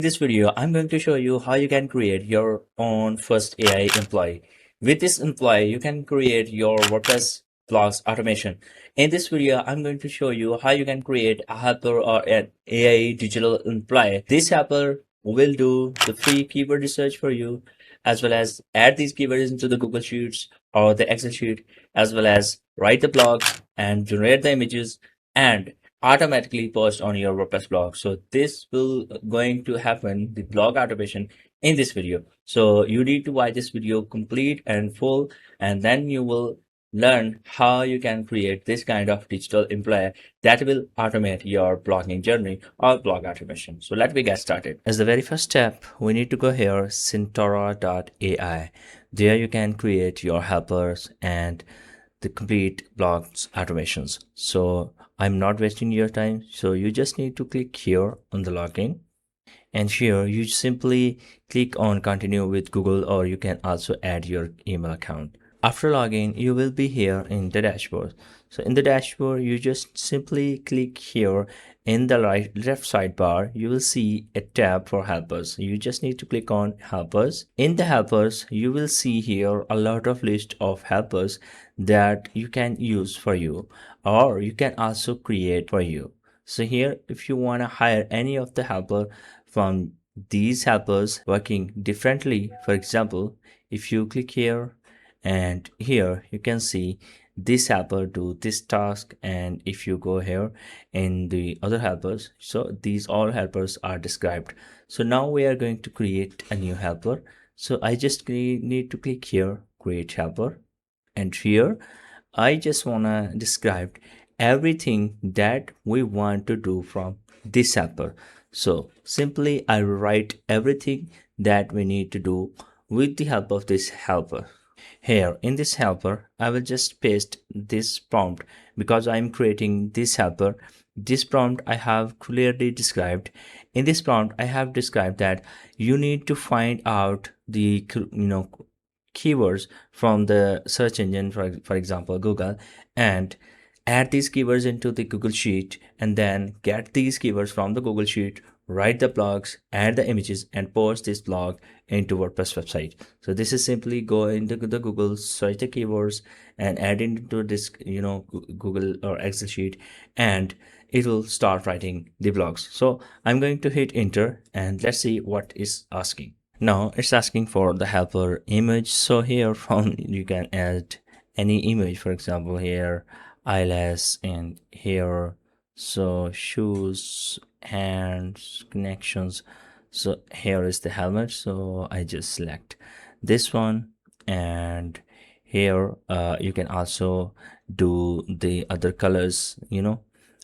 In this video, I'm going to show you how you can create your own first AI employee. With this employee, you can create your WordPress blogs automation. In this video, I'm going to show you how you can create a helper or an AI digital employee. This helper will do the free keyword research for you, as well as add these keywords into the Google Sheets or the Excel sheet, as well as write the blog and generate the images and automatically post on your WordPress blog. So this will going to happen the blog automation in this video. So you need to watch this video complete and full, and then you will learn how you can create this kind of digital employee that will automate your blogging journey or blog automation. So let me get started. As the very first step, we need to go here, Sintra AI. There you can create your helpers and the complete blogs automations. So I'm not wasting your time. So you just need to click here on the login, and here you simply click on continue with Google, or you can also add your email account. After login, you will be here in the dashboard. So in the dashboard, you just simply click here in the left sidebar. You will see a tab for helpers. You just need to click on helpers. In the helpers, you will see here a lot of list of helpers that you can use for you, or you can also create for you. So here, if you want to hire any of the helper from these helpers working differently, for example, if you click here, and here you can see this helper do this task, and if you go here in the other helpers, so these all helpers are described. So now we are going to create a new helper. So I just need to click here, create helper, and here I just want to describe everything that we want to do from this helper. So simply I will write everything that we need to do with the help of this helper. Here in this helper, I will just paste this prompt because I'm creating this helper. This prompt I have clearly described. In this prompt, I have described that you need to find out the keywords from the search engine, for example Google, and add these keywords into the Google Sheet, and then get these keywords from the Google Sheet, write the blogs, add the images, and post this blog into WordPress website. So this is simply go into the Google, search the keywords, and add it into this Google or Excel sheet, and it will start writing the blogs. So I'm going to hit enter, and let's see what is asking. Now it's asking for the helper image. So here from you can add any image, for example here eyelash, and here so shoes, hands, connections. So here is the helmet, so I just select this one, and here you can also do the other colors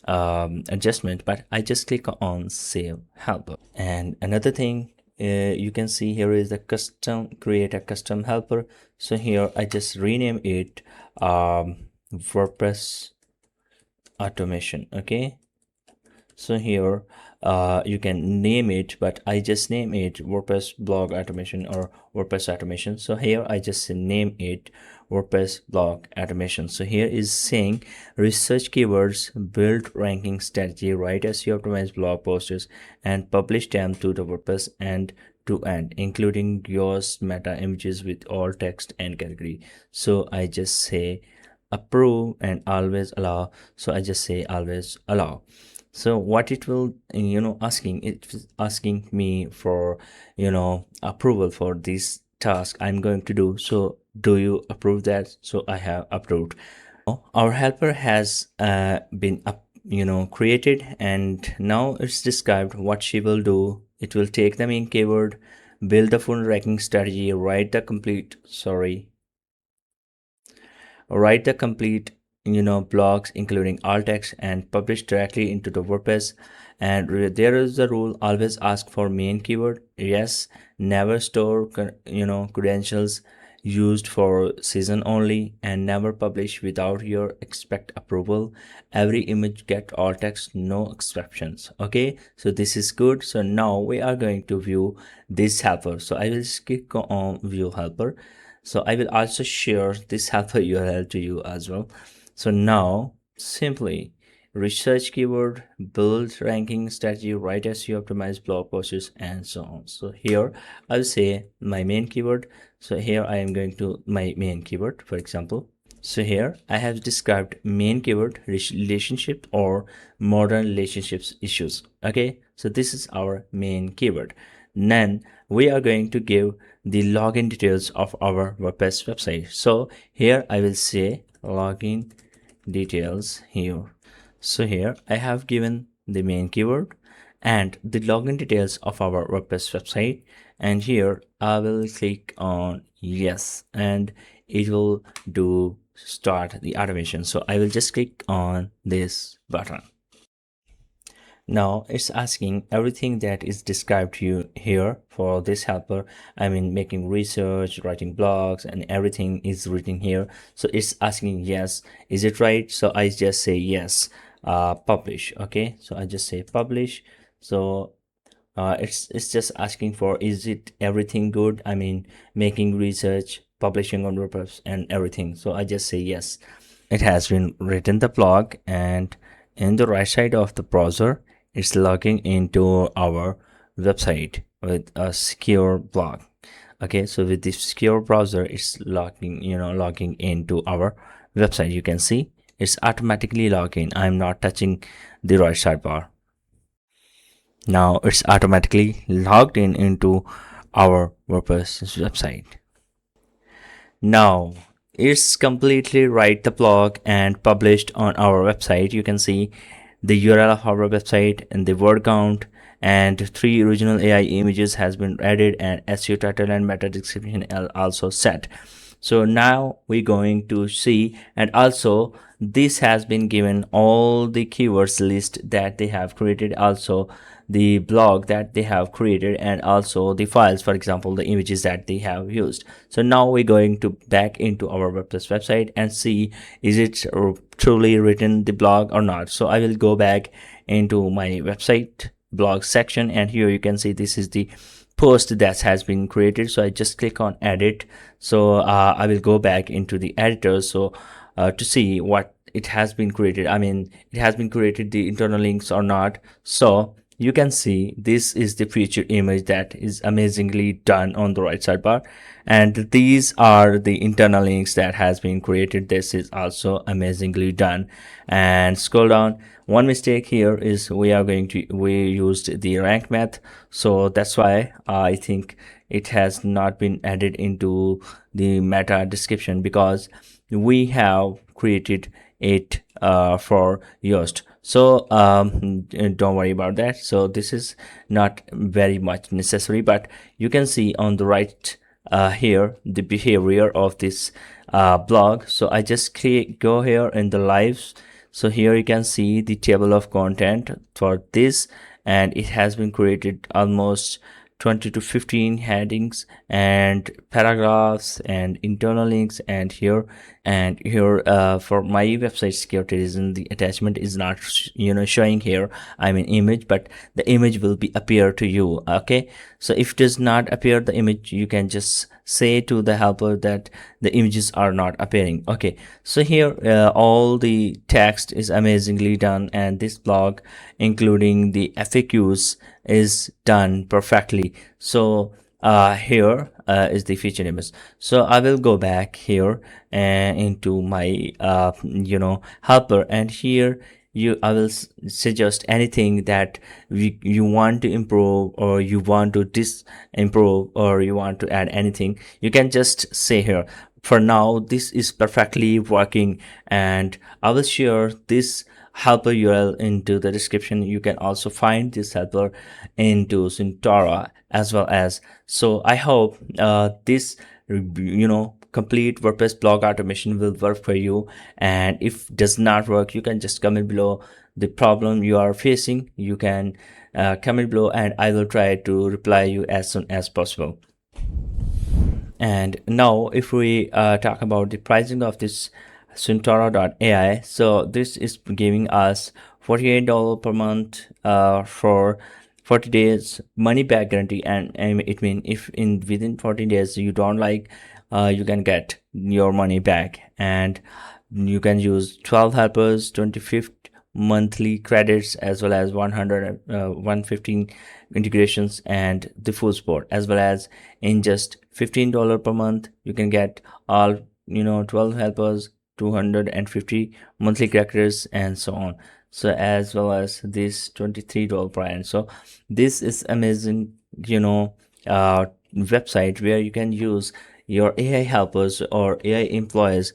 adjustment, but I just click on save helper. And another thing, you can see here is the create a custom helper. So here I just rename it WordPress automation. Okay, so here you can name it, but I just name it WordPress blog automation or WordPress automation. So here I just name it WordPress blog automation. So here is saying research keywords, build ranking strategy, write SEO optimized blog posts, and publish them to the WordPress end to end, including yours meta images with all text and category. So I just say approve and always allow. So I just say always allow. So what it will asking me for approval for this task I'm going to do. So do you approve that? So I have approved. Our helper has been created, and now it's described what she will do. It will take the main keyword, build the full ranking strategy, write the complete blogs including alt text, and publish directly into the WordPress. And there is the rule, always ask for main keyword, yes, never store credentials used for season only, and never publish without your expect approval. Every image get alt text, no exceptions. Okay, so this is good. So now we are going to view this helper. So I will click on view helper. So I will also share this helper URL to you as well. So now simply research keyword, build ranking strategy, write SEO optimized blog posts, and so on. So here I'll say my main keyword. So here I am going to my main keyword, for example. So here I have described main keyword, relationship or modern relationships issues. Okay, so this is our main keyword. Then we are going to give the login details of our WordPress website. So here I will say login details here. So here I have given the main keyword and the login details of our WordPress website, and here I will click on yes, and it will do start the automation. So I will just click on this button. Now it's asking everything that is described to you here for this helper. I mean, making research, writing blogs, and everything is written here. So it's asking yes, is it right? So I just say yes, publish. Okay, so I just say publish. So it's just asking for, is it everything good? I mean, making research, publishing on WordPress, and everything. So I just say yes. It has been written the blog, and in the right side of the browser it's logging into our website with a secure blog. Okay, so with this secure browser it's logging into our website. You can see it's automatically logging. I'm not touching the right sidebar. Now it's automatically logged in into our WordPress website. Now it's completely write the blog and published on our website. You can see the URL of our website and the word count, and 3 original AI images has been added, and SEO title and meta description also set. So now we're going to see, and also this has been given all the keywords list that they have created, also the blog that they have created, and also the files, for example the images that they have used. So now we're going to back into our WordPress website and see, is it truly written the blog or not. So I will go back into my website blog section, and here you can see this is the post that has been created. So I just click on edit. So I will go back into the editor, so to see what it has been created. I mean, it has been created the internal links or not. So you can see this is the feature image that is amazingly done on the right sidebar, and these are the internal links that has been created. This is also amazingly done. And scroll down. One mistake here is we used the rank math, so that's why I think it has not been added into the meta description, because we have created it for Yoast. So don't worry about that. So this is not very much necessary, but you can see on the right here the behavior of this blog. So I just go here in the lives. So here you can see the table of content for this, and it has been created almost 20 to 15 headings and paragraphs and internal links. And here for my website security reason, the attachment is not showing here, I mean image, but the image will be appear to you. Okay, so if it does not appear the image, you can just say to the helper that the images are not appearing. Okay, so here all the text is amazingly done, and this blog including the FAQs is done perfectly. So here is the feature image. So I will go back here into my helper, and here I will suggest anything that you want to improve, or you want to improve, or you want to add anything. You can just say here. For now this is perfectly working, and I will share this helper URL into the description. You can also find this helper into Sintra as well as. So I hope this complete WordPress blog automation will work for you, and if does not work, you can just comment below the problem you are facing. You can comment below, and I will try to reply you as soon as possible. And now if we talk about the pricing of this Sintra AI, so this is giving us $48 per month for 40 days money back guarantee, and it means if within 14 days you don't like, you can get your money back, and you can use 12 helpers, 25th monthly credits, as well as 100 115 integrations and the full support, as well as in just $15 per month you can get all 12 helpers, 250 monthly credits, and so on. So as well as this $23 plan. So this is amazing, you know website where you can use your AI helpers or AI employees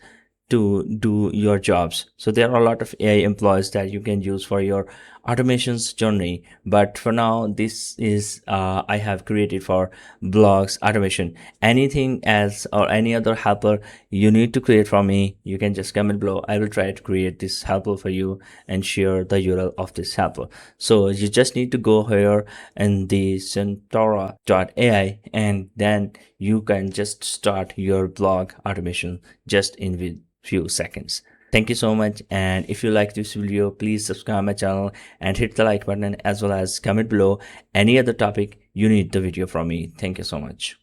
to do your jobs. So there are a lot of AI employees that you can use for your automations journey. But for now, this is I have created for blogs automation. Anything else or any other helper you need to create for me, you can just comment below. I will try to create this helper for you and share the URL of this helper. So you just need to go here in the Sintra AI, and then you can just start your blog automation just in with few seconds. Thank you so much, and if you like this video, please subscribe my channel and hit the like button, as well as comment below any other topic you need the video from me. Thank you so much.